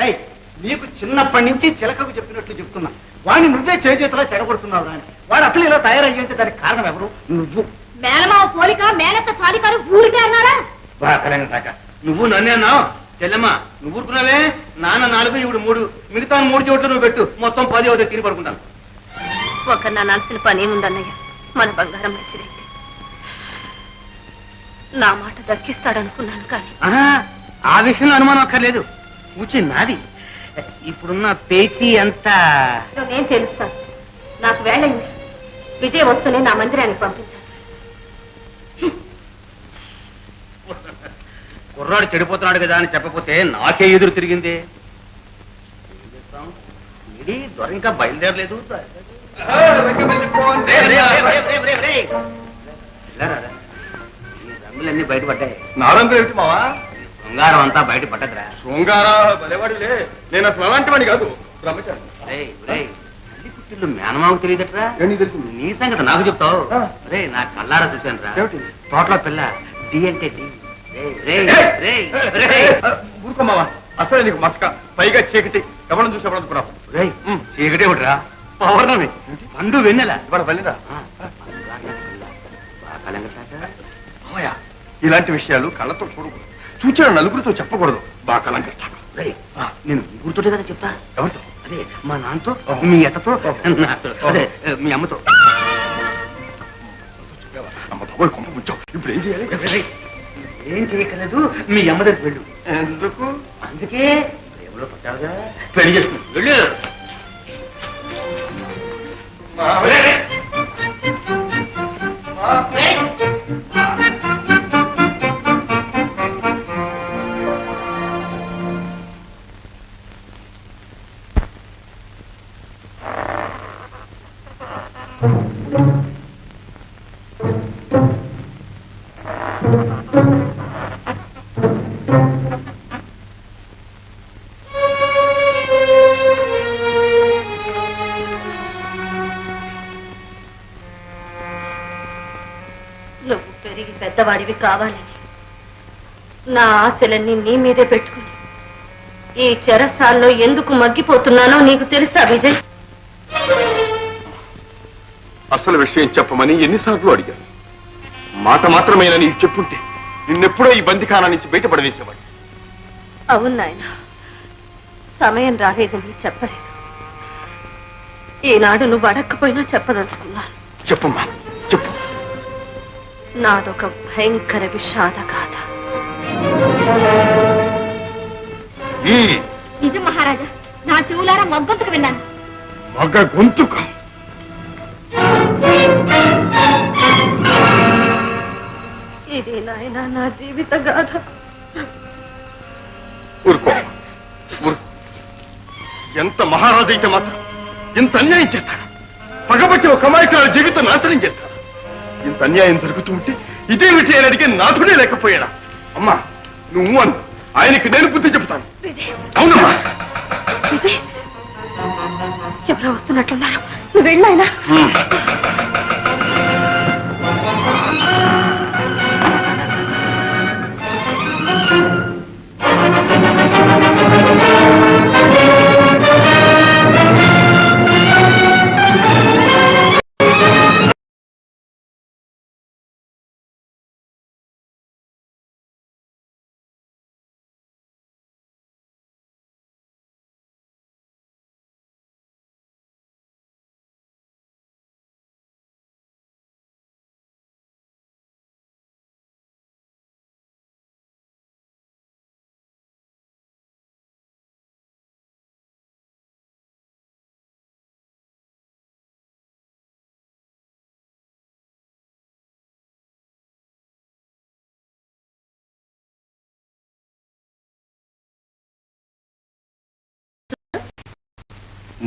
Right, నీకు చిన్నప్పటి నుంచి చిలకకు చెప్పినట్లు చెప్తున్నా, వాడిని నువ్వే చేతిలో చెడగొడుతున్నావు రాని. వాడు అసలు ఇలా తయారయ్యంటే దానికి కారణం ఎవరు? నువ్వు. మేనమావ పోలిక మేనత్త చాలికారు ఊరికే అన్నారా? బాగా నువ్వు నన్నేనావు. చెల్లెమ్మ నువ్వు ఊరుకున్నావే. నాన్న 4, ఇప్పుడు 3, మిగతా 3 చోట్ల నువ్వు పెట్టు, మొత్తం 10 అవుతాయి. తిని పడుకుంటాను. ఒక నా నాల్సిన పని ఏముందన్నయ్య, మన బంగారం మంచిదైతే నా మాట దక్కిస్తాడనుకున్నాను కానీ ఆ విషయంలో అనుమానం అక్కర్లేదు. కూర్చి నాది. ఇప్పుడున్న పేచీ అంతా నేను తెలుస్తాను. నాకు వేళయింది. విజయ వస్తూనే నా మందిరానికి పంపించాను. కుర్రాడు చెడిపోతున్నాడు కదా అని చెప్పకపోతే నాకే ఎదురు తిరిగింది. ఏం చేస్తాం? దొర ఇంకా బయలుదేరలేదు. రంగులన్నీ బయటపడ్డాయి. నా రంగులు ఏమిటి మావా? శృంగారం అంతా బయటపడ్డదిరా. శృంగారా బలేవాడిలే. నేను అసలు అలాంటి వాడిని కాదు, బ్రహ్మచారి. తల్లి పుట్టిల్లు మేనమాకు తెలియదట్రా. తెలుసు. నీ సంగతి నాకు చెప్తావు. రే నా కల్లారా చూశాను రా. తోటలో పిల్ల డి అంటే డి. ఊరుకోమావా, అసలే నీకు మస్క, పైగా చీకటి. ఎవరిని చూసి ఎవరనుకున్నావు? చీకటి ఒకటిరా. పౌర్ణమి, పండు వెన్నెల. ఇవాళ వెళ్ళిరా. ఇలాంటి విషయాలు కళ్ళతో చూడకూడదు, చూచిన నలుగురితో చెప్పకూడదు. బాగా కలంకర్తా. నేను గుర్తుంటే కదా చెప్తా. ఎవరితో? అదే మా నాన్నతో, మీ అత్తతో, నాతో, అదే మీ అమ్మతో. అమ్మ బాబోయ్, కొంప ముంచావు. ఇప్పుడు ఏం చేయాలి? ఏం చేయక్కర్లేదు, మీ అమ్మ దగ్గరికి వెళ్ళు. ఎందుకు? అందుకే ఎవరో పట్టారుగా, పెళ్లి చేసుకుని వెళ్ళు. నువ్వు పెరిగి పెద్దవాడివి కావాలని నా ఆశలన్నీ నీ మీదే పెట్టుకుని ఈ చెరసాల్లో ఎందుకు మగ్గిపోతున్నానో నీకు తెలుసా విజయ్? అసలు విషయం చెప్పమని ఎన్నిసార్లు అడిగాను. మాట మాత్రమేనా నీకు చెప్పుంటే నిన్నెప్పుడో ఈ బందిఖానా నుంచి బయటపడవేసేవాడు. అవును నాయన, సమయం రాలేదని చెప్పలేదు. ఈనాడు నువ్వు అడక్కపోయినా చెప్పదలుచుకున్నాను. చెప్పమ్మా, చెప్పు. నాదొక భయంకర విషాద గాథ. నిజం మహారాజా, నా చెవులారా మగ్గొంతుకు విన్నాను. మగ గొంతుక? ఇది నాయన నా జీవిత గాథ. ఊరుకో, ఊరుకో. ఎంత మహారాజు అయితే మాత్రం ఇంత అన్యాయం చేస్తాడా? పగబట్టి ఒక అమాయకుల జీవితం నాశనం చేస్తాడా? ఇంత అన్యాయం జరుగుతూ ఉంటే ఇదేమిటి అని అడిగే నాథుడే లేకపోయాడా? అమ్మా నువ్వు అను, ఆయనకి నేను బుద్ధి చెబుతాను. అవునమ్మా. విజయ్, ఎవరో వస్తున్నట్లున్నారు. నువ్వు వెళ్ళాయనా?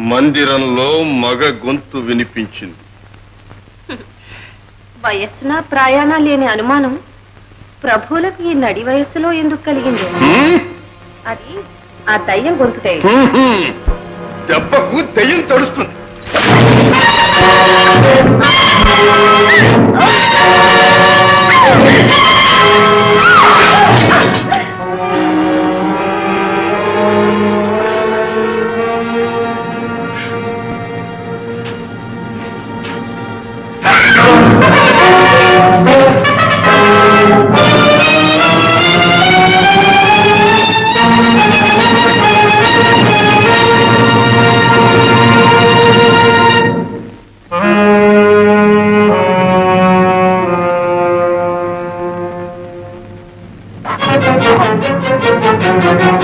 మందిరంలో మగ గొంతు వినిపించింది. వయస్సున ప్రయాణ లేని అనుమానం ప్రభువులకు ఈ నడి వయస్సులో ఎందుకు కలిగింది? అది ఆ దయ్యం గొంతుకే. దెబ్బకు దయ్యం తడుస్తుంది.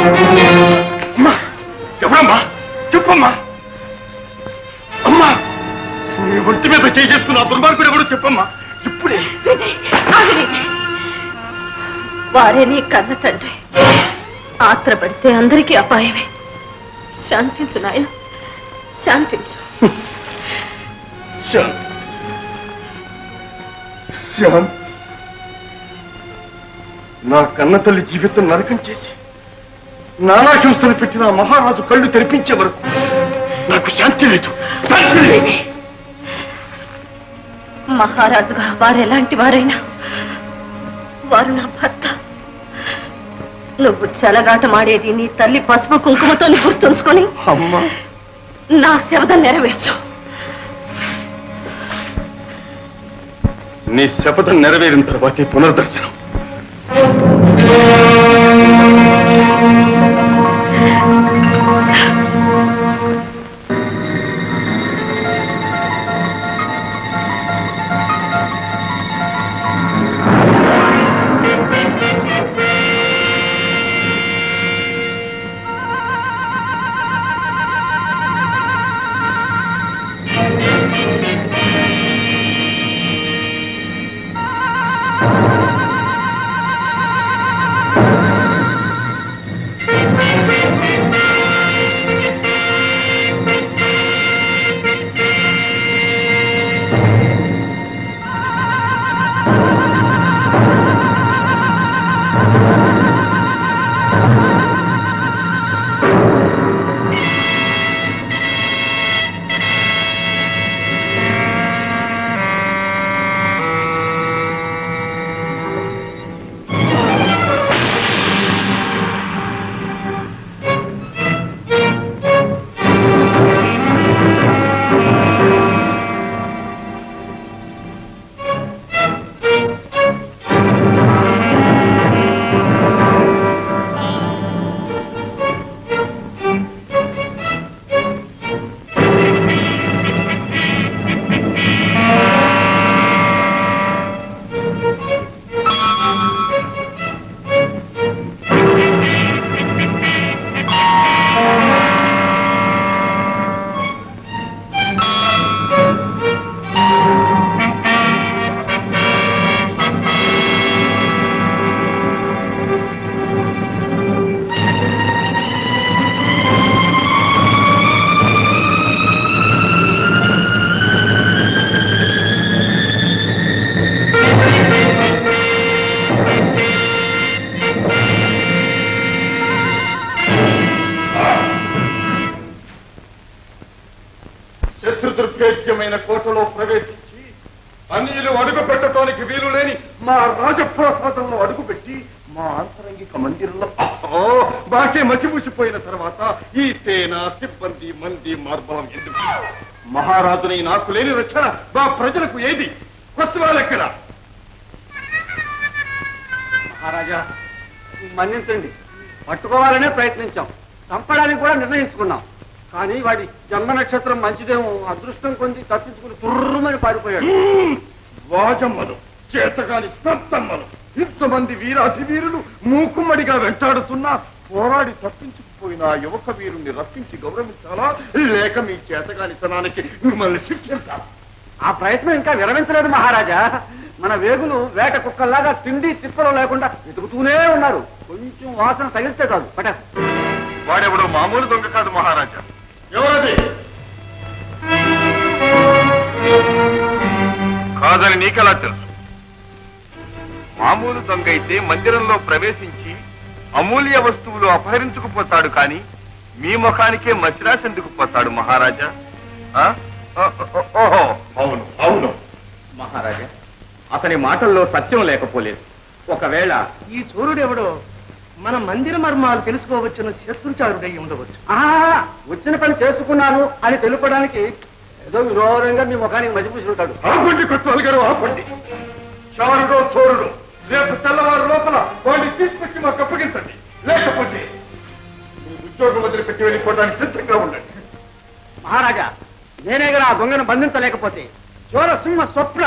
అమ్మా ఎవరమ్మా చెప్పమ్మా అమ్మా నీ ఒంటి మీద చేయి చేసుకున్న ఆ దుర్మార్గుడు ఎవడో చెప్పమ్మా ఇప్పుడే వారే నీ కన్న తండ్రి ఆత్రపడితే అందరికీ అపాయమే శాంతించు నాయన శాంతించు శ్యామ్ నా కన్న తల్లి జీవితం నరకం చేసి నానా హింసలు పెట్టిన మహారాజు కళ్ళు తెరిపించే వరకు నాకు శాంతి లేదు మహారాజుగా వారు ఎలాంటి వారైనా వారు నా భర్త నువ్వు చెలగాటమాడేది నీ తల్లి పసుపు కుంకుమతో గుర్తుంచుకొని అమ్మా నా శబదం నెరవేర్చు నీ శపథం నెరవేరిన తర్వాతే పునర్దర్శనం శత్రుదుర్భేద్యమైన కోటలో ప్రవేశించి అన్నిలు అడుగు పెట్టడానికి వీలు లేని మా రాజప్రసాదంలో అడుగుపెట్టి మా ఆంతరంగిక మందిరంలో బాకే మసిమూసిపోయిన తర్వాత ఈ సేన సిబ్బంది మంది మార్బలం ఎందుకు మహారాజుని నాకు లేని రక్షణ మా ప్రజలకు ఏది కొత్త వాళ్ళెక్కడ మహారాజా మన్నించండి పట్టుకోవాలనే ప్రయత్నించాం చంపడానికి కూడా నిర్ణయించుకున్నాం కానీ వాడి జన్మ నక్షత్రం మంచిదేమో అదృష్టం కొంది తప్పించుకుని తుర్రుమని పారిపోయాడు వాజమ్మలు చేతగాని పెద్దమ్మలు ఇంతమంది వీరాధి వీరులు మూకుమ్మడిగా వెంటాడుతున్నా పోరాడి తప్పించుకుపోయిన ఆ యువక వీరుణ్ణి రప్పించి గౌరవించాలా లేక మీ చేతగానితనానికి మిమ్మల్ని శిక్షించాలా ఆ ప్రయత్నం ఇంకా విరమించలేదు మహారాజా మన వేగులు వేట కుక్కల్లాగా తిండి తిప్పలు లేకుండా వెతుకుతూనే ఉన్నారు కొంచెం వాసన తగిలితే కాదు పట వాడెవడో మామూలు దొంగ కాదు మహారాజా ఎవరది కాదని నీకెలా తెలుసు మామూలు దొంగ అయితే మందిరంలో ప్రవేశించి అమూల్య వస్తువులు అపహరించుకుపోతాడు కానీ మీ ముఖానికే మసిరాసెందుకు పోతాడు మహారాజా ఓహో అవును అవును మహారాజా అతని మాటల్లో సత్యం లేకపోలేదు ఒకవేళ ఈ సూర్యుడు ఎవడో మన మందిర మర్మాలు తెలుసుకోవచ్చున్న శత్రుచారుడై ఉండవచ్చు వచ్చిన పని చేసుకున్నాను అని తెలుపడానికి ఏదో విరోధంగా మీ ముఖానికి మసిపూసుకుంటాడు ఆపండి కొత్తలు గారు ఆపండి చారుడో చోరుడు రేపు తెల్లవారు లోపల వాడిని తీసుకొచ్చి మాకు అప్పగించండి లేకపోతే మీ ఉద్యోగం వదిలిపెట్టి వెళ్ళిపోవడానికి సిద్ధంగా ఉండండి మహారాజా నేనే గల ఆ దొంగను బంధించలేకపోతే చోర సింహ స్వప్న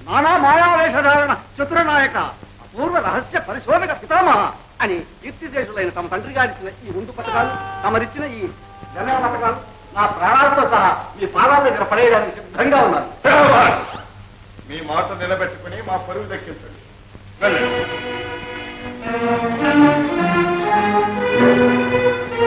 నానా మాయావేషధారణ చతురనాయక అపూర్వ రహస్య పరిశోధక పితామహ అని కీర్తిశేషులైన తమ తండ్రి గారిచ్చిన ఈ ముందు పథకాలు, తమరిచ్చిన ఈ జనన పథకాలు నా ప్రాణాలతో సహా మీ పాదాల దగ్గర పడేయడానికి సిద్ధంగా ఉన్నాను. మీ మాట నిలబెట్టుకుని మా పరువు దక్కించండి. వెళ్ళండి.